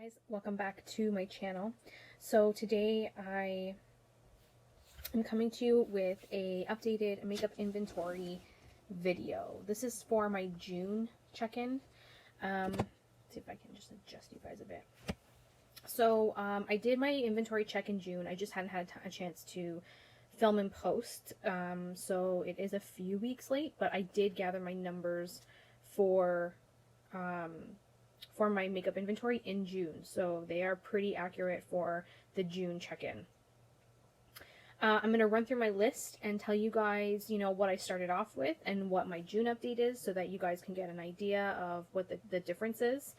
Guys, welcome back to my channel. So today I am coming to you with a updated makeup inventory video. This is for my June check-in. See if I can just adjust you guys a bit. So I did my inventory check in June. I just hadn't had a chance to film and post. So it is a few weeks late, but I did gather my numbers for my makeup inventory in June, so they are pretty accurate for the June check-in. I'm going to run through my list and tell you guys, what I started off with and what my June update is so that you guys can get an idea of what the difference is.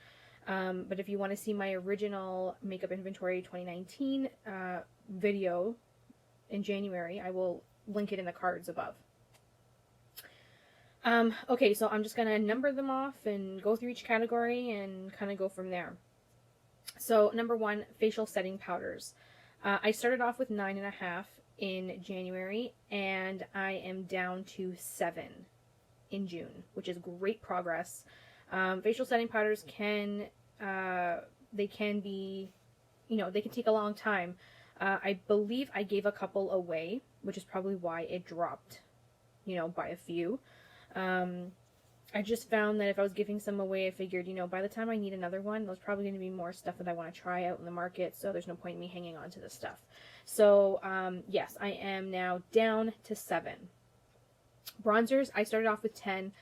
But if you want to see my original makeup inventory 2019 video in January, I will link it in the cards above. Okay, so I'm just going to number them off and go through each category and kind of go from there. So number one, facial setting powders. I started off with 9.5 in January, and I am down to 7 in June, which is great progress. Facial setting powders they can be, they can take a long time. I believe I gave a couple away, which is probably why it dropped, by a few. I just found that if I was giving some away, I figured, by the time I need another one, there's probably going to be more stuff that I want to try out in the market, so there's no point in me hanging on to this stuff. So, yes, I am now down to 7. Bronzers, I started off with 10.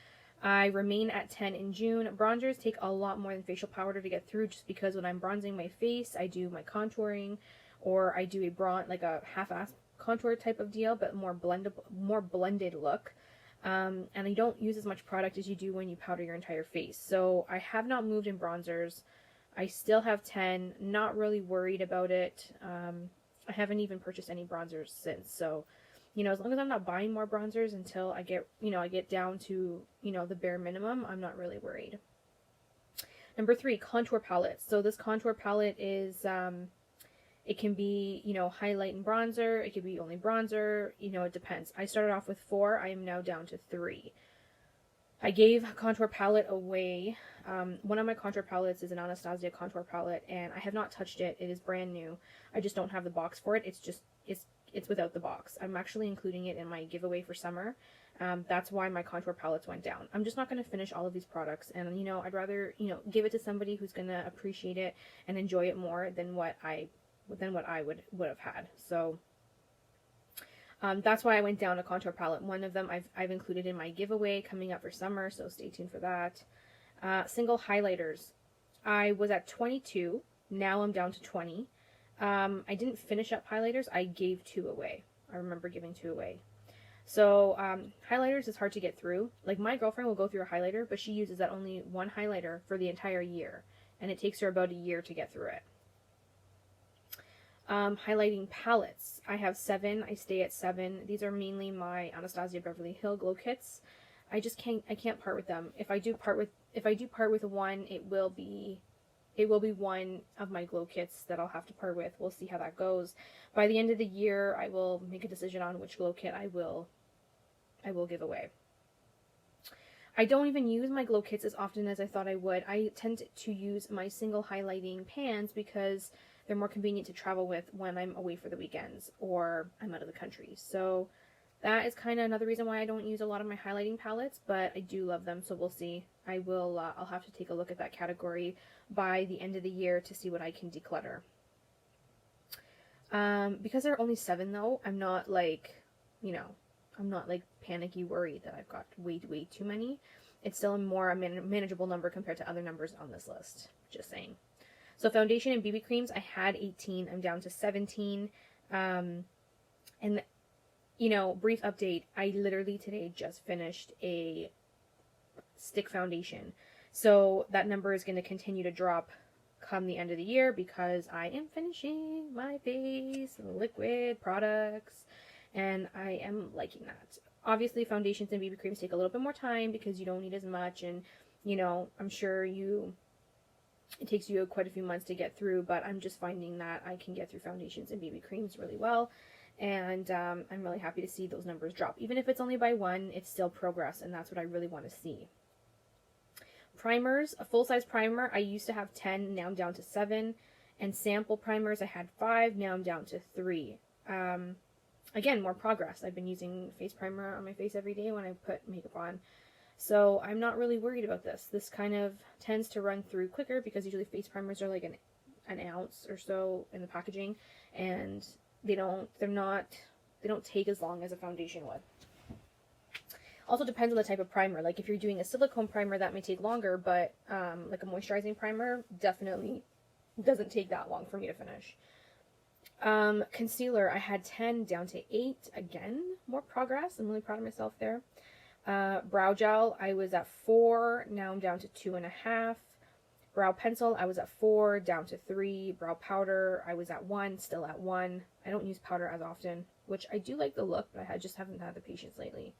I remain at 10 in June. Bronzers take a lot more than facial powder to get through, just because when I'm bronzing my face, I do my contouring, or I do like a half-ass contour type of deal, but more blended look. And I don't use as much product as you do when you powder your entire face. So I have not moved in bronzers. I still have 10, not really worried about it. I haven't even purchased any bronzers since. So, as long as I'm not buying more bronzers until I get down to, the bare minimum, I'm not really worried. Number 3, contour palettes. So this contour palette is, it can be, highlight and bronzer. It could be only bronzer. It depends. I started off with 4. I am now down to 3. I gave a contour palette away. One of my contour palettes is an Anastasia contour palette, and I have not touched it. It is brand new. I just don't have the box for it. It's without the box. I'm actually including it in my giveaway for summer. That's why my contour palettes went down. I'm just not going to finish all of these products, and I'd rather give it to somebody who's going to appreciate it and enjoy it more than what I would have had. So that's why I went down a contour palette. One of them I've included in my giveaway coming up for summer, so stay tuned for that. Single highlighters. I was at 22. Now I'm down to 20. I didn't finish up highlighters. I gave 2 away. I remember giving 2 away. So highlighters is hard to get through. Like, my girlfriend will go through a highlighter, but she uses that only one highlighter for the entire year, and it takes her about a year to get through it. Highlighting palettes. I have 7. I stay at 7. These are mainly my Anastasia Beverly Hills glow kits. I can't part with them. If I do part with one, it will be one of my glow kits that I'll have to part with. We'll see how that goes. By the end of the year, I will make a decision on which glow kit I will give away. I don't even use my glow kits as often as I thought I would. I tend to use my single highlighting pans because they're more convenient to travel with when I'm away for the weekends or I'm out of the country. So that is kind of another reason why I don't use a lot of my highlighting palettes, but I do love them, so we'll see. I'll have to take a look at that category by the end of the year to see what I can declutter. Because there are only 7 though, I'm not panicky worried that I've got way too many. It's still a more manageable number compared to other numbers on this list. Just saying. So foundation and BB creams, I had 18. I'm down to 17. And, brief update. I literally today just finished a stick foundation. So that number is going to continue to drop come the end of the year because I am finishing my face liquid products. And I am liking that. Obviously, foundations and BB creams take a little bit more time because you don't need as much. And, I'm sure it takes you quite a few months to get through, but I'm just finding that I can get through foundations and BB creams really well, and I'm really happy to see those numbers drop. Even if it's only by 1, it's still progress, and that's what I really want to see. Primers, a full-size primer, I used to have 10, now I'm down to 7. And sample primers, I had 5, now I'm down to 3. Again, more progress. I've been using face primer on my face every day when I put makeup on. So I'm not really worried about this. This kind of tends to run through quicker because usually face primers are like an ounce or so in the packaging, and they don't take as long as a foundation would. Also depends on the type of primer. Like if you're doing a silicone primer, that may take longer, but like a moisturizing primer definitely doesn't take that long for me to finish. Concealer, I had 10 down to 8. Again, more progress. I'm really proud of myself there. Brow gel, I was at 4, now I'm down to 2.5. Brow pencil, I was at 4, down to 3. Brow powder, I was at 1, still at 1. I don't use powder as often, which I do like the look, but I just haven't had the patience lately.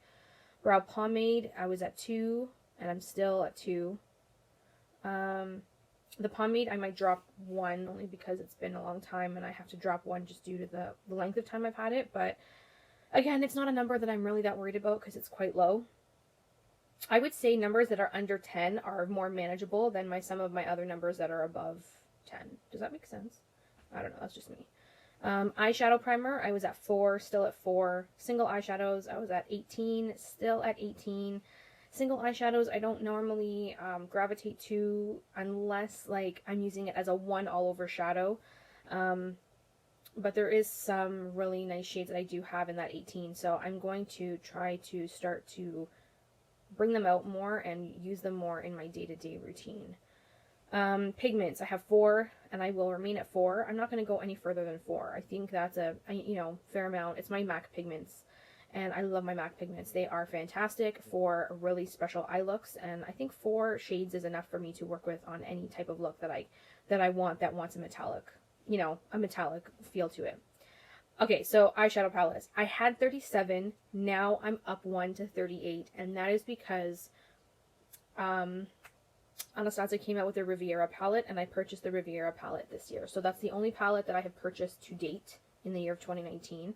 Brow pomade, I was at 2, and I'm still at 2. The pomade, I might drop 1 only because it's been a long time and I have to drop 1 just due to the length of time I've had it. But again, it's not a number that I'm really that worried about because it's quite low. I would say numbers that are under 10 are more manageable than some of my other numbers that are above 10. Does that make sense? I don't know. That's just me. Eyeshadow primer, I was at 4, still at 4. Single eyeshadows, I was at 18, still at 18. Single eyeshadows, I don't normally gravitate to unless like I'm using it as a one all over shadow. But there is some really nice shades that I do have in that 18, so I'm going to try to start to bring them out more and use them more in my day-to-day routine. Pigments, I have 4, and I will remain at 4. I'm not going to go any further than 4. I think that's a fair amount. It's my MAC pigments, and I love my MAC pigments. They are fantastic for really special eye looks, and I think 4 shades is enough for me to work with on any type of look that I want that wants a metallic feel to it. Okay, so eyeshadow palettes. I had 37, now I'm up 1 to 38, and that is because Anastasia came out with a Riviera palette, and I purchased the Riviera palette this year. So that's the only palette that I have purchased to date in the year of 2019.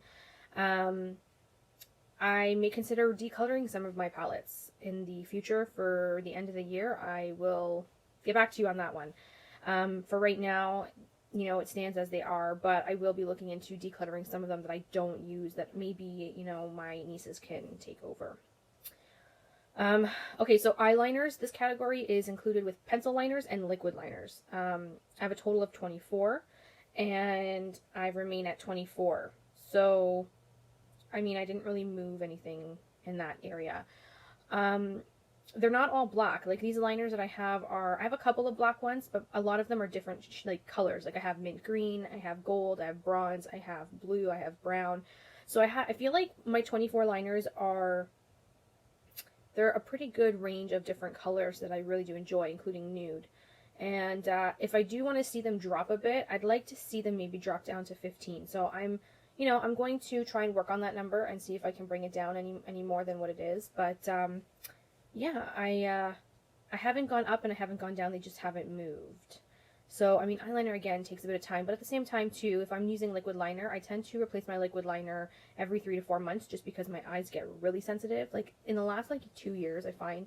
I may consider decluttering some of my palettes in the future for the end of the year. I will get back to you on that one. For right now, it stands as they are, but I will be looking into decluttering some of them that I don't use that maybe, my nieces can take over. Okay, so eyeliners. This category is included with pencil liners and liquid liners. I have a total of 24, and I remain at 24. So, I didn't really move anything in that area. They're not all black. Like these liners that I have a couple of black ones, but a lot of them are different colors. Like I have mint green, I have gold, I have bronze, I have blue, I have brown. So I feel like my 24 liners they're a pretty good range of different colors that I really do enjoy, including nude. And if I do want to see them drop a bit, I'd like to see them maybe drop down to 15. So I'm going to try and work on that number and see if I can bring it down any more than what it is. But yeah, I haven't gone up and I haven't gone down. They just haven't moved. So, eyeliner, again, takes a bit of time. But at the same time, too, if I'm using liquid liner, I tend to replace my liquid liner every 3 to 4 months just because my eyes get really sensitive. Like, in the last, 2 years, I find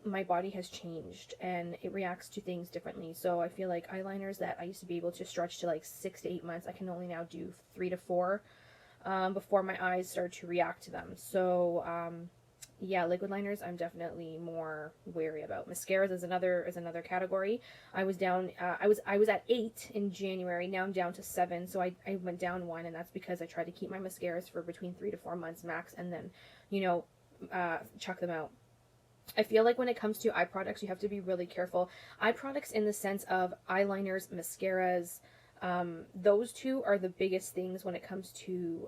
my body has changed and it reacts to things differently. So I feel like eyeliners that I used to be able to stretch to, 6 to 8 months, I can only now do 3 to 4 before my eyes start to react to them. So, yeah, liquid liners I'm definitely more wary about. Mascaras is another category. I was down I was at 8 in January. Now I'm down to 7. So I went down 1, and that's because I try to keep my mascaras for between 3 to 4 months max, and then chuck them out. I feel like when it comes to eye products, you have to be really careful. Eye products in the sense of eyeliners, mascaras, those two are the biggest things when it comes to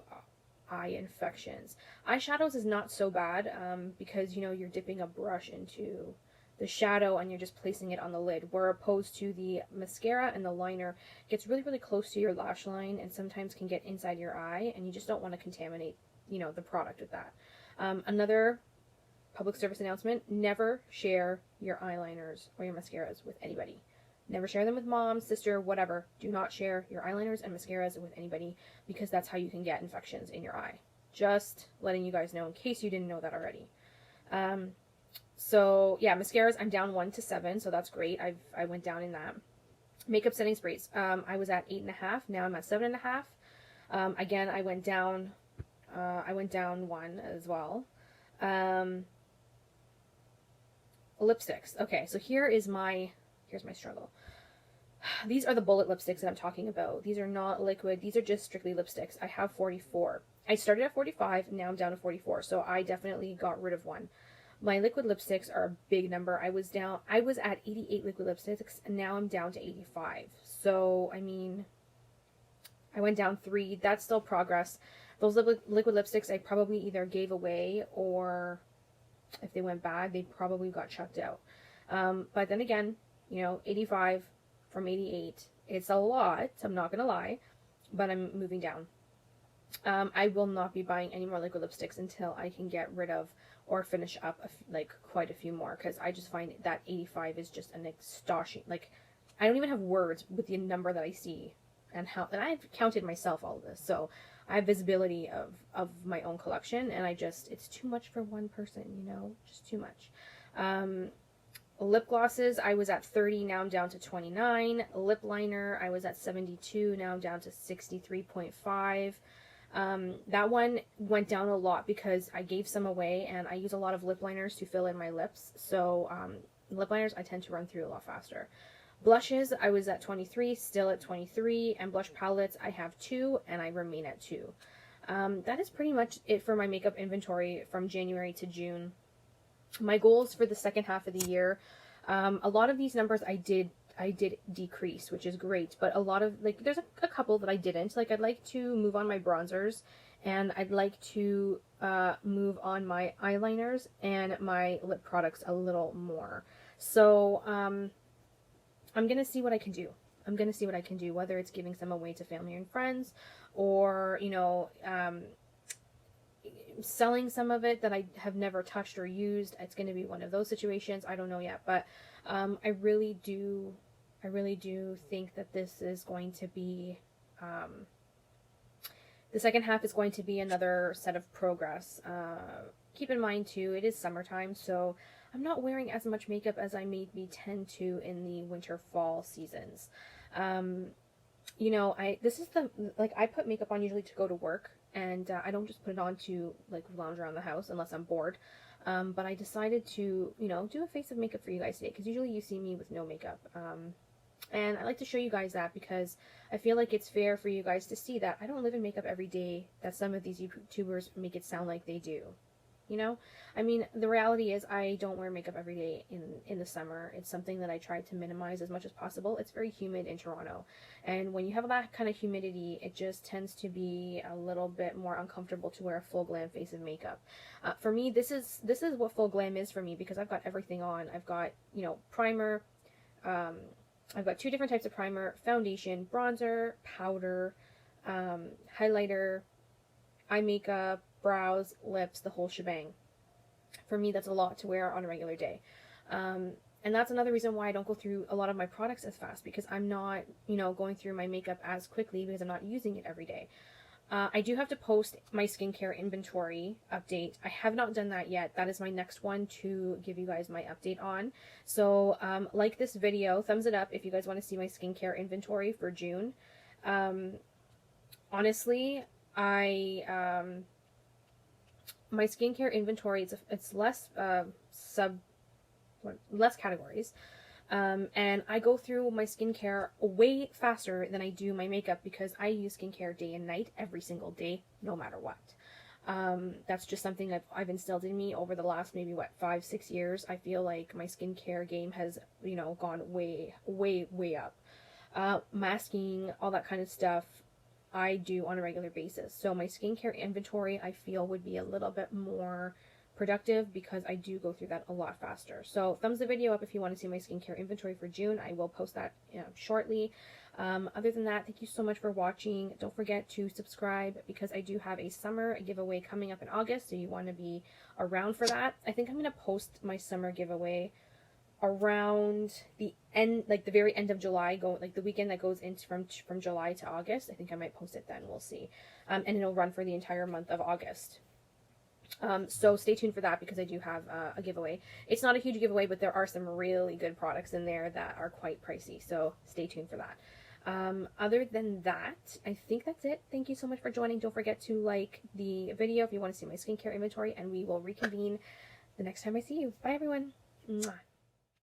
eye infections. Eyeshadows is not so bad because you're dipping a brush into the shadow and you're just placing it on the lid, where opposed to the mascara and the liner gets really, really close to your lash line and sometimes can get inside your eye, and you just don't want to contaminate the product with that. Another public service announcement: never share your eyeliners or your mascaras with anybody. Never share them with mom, sister, whatever. Do not share your eyeliners and mascaras with anybody, because that's how you can get infections in your eye. Just letting you guys know in case you didn't know that already. So yeah, mascaras, I'm down 1 to 7, so that's great. I went down in that. Makeup setting sprays, I was at 8.5. Now I'm at 7.5. Again, I went down. I went down 1 as well. Lipsticks. Okay, so here's my struggle. These are the bullet lipsticks that I'm talking about. These are not liquid. These are just strictly lipsticks. I have 44. I started at 45. Now I'm down to 44. So I definitely got rid of one. My liquid lipsticks are a big number. I was at 88 liquid lipsticks, and now I'm down to 85. So, I mean, I went down 3. That's still progress. Those liquid lipsticks I probably either gave away, or if they went bad, they probably got chucked out. But then again, 85 from 88. It's a lot, I'm not going to lie, but I'm moving down. I will not be buying any more liquid lipsticks until I can get rid of or finish up quite a few more, because I just find that 85 is just an extortion. Like, I don't even have words with the number that I see, and I've counted myself all of this, so I have visibility of my own collection, and it's too much for one person, just too much. Lip glosses, I was at 30, now I'm down to 29. Lip liner, I was at 72, now I'm down to 63.5. That one went down a lot because I gave some away, and I use a lot of lip liners to fill in my lips. So lip liners I tend to run through a lot faster. Blushes, I was at 23, still at 23, and blush palettes, I have 2, and I remain at 2. That is pretty much it for my makeup inventory from January to June. My goals for the second half of the year, a lot of these numbers I did decrease, which is great, but a lot of, there's a couple that I didn't. I'd like to move on my bronzers, and I'd like to move on my eyeliners and my lip products a little more. So I'm gonna see what I can do. Whether it's giving some away to family and friends, or selling some of it that I have never touched or used. It's going to be one of those situations. I don't know yet, but I really do think that this is going to be, the second half is going to be another set of progress. Keep in mind too, it is summertime, so I'm not wearing as much makeup as I maybe tend to in the winter fall seasons. I put makeup on usually to go to work, and I don't just put it on to lounge around the house unless I'm bored. But I decided to, do a face of makeup for you guys today, because usually you see me with no makeup. And I like to show you guys that because I feel like it's fair for you guys to see that I don't live in makeup every day that some of these YouTubers make it sound like they do. I mean, the reality is I don't wear makeup every day in the summer. It's something that I try to minimize as much as possible. It's very humid in Toronto, and when you have that kind of humidity, it just tends to be a little bit more uncomfortable to wear a full glam face of makeup. For me, this is what full glam is for me, because I've got everything on. I've got, primer, I've got 2 different types of primer, foundation, bronzer, powder, highlighter, eye makeup, brows, lips, the whole shebang. For me, that's a lot to wear on a regular day. And that's another reason why I don't go through a lot of my products as fast, because I'm not, going through my makeup as quickly, because I'm not using it every day. I do have to post my skincare inventory update. I have not done that yet. That is my next one to give you guys my update on. So like this video, thumbs it up if you guys want to see my skincare inventory for June. Honestly, my skincare inventory, it's less less categories, and I go through my skincare way faster than I do my makeup, because I use skincare day and night every single day, no matter what. That's just something I've instilled in me over the last maybe 5-6 years. I feel like my skincare game has gone way up. Masking, all that kind of stuff, I do on a regular basis. So my skincare inventory, I feel, would be a little bit more productive, because I do go through that a lot faster. So thumbs the video up if you want to see my skincare inventory for June. I will post that shortly. Other than that, thank you so much for watching. Don't forget to subscribe, because I do have a summer giveaway coming up in August, so you want to be around for that. I think I'm going to post my summer giveaway around the end, the very end of July, the weekend that goes into from July to August. I think I might post it then. We'll see. And it'll run for the entire month of August. So stay tuned for that because I do have a giveaway. It's not a huge giveaway, but there are some really good products in there that are quite pricey. So stay tuned for that. Other than that, I think that's it. Thank you so much for joining. Don't forget to like the video if you want to see my skincare inventory, and we will reconvene the next time I see you. Bye, everyone. Mwah.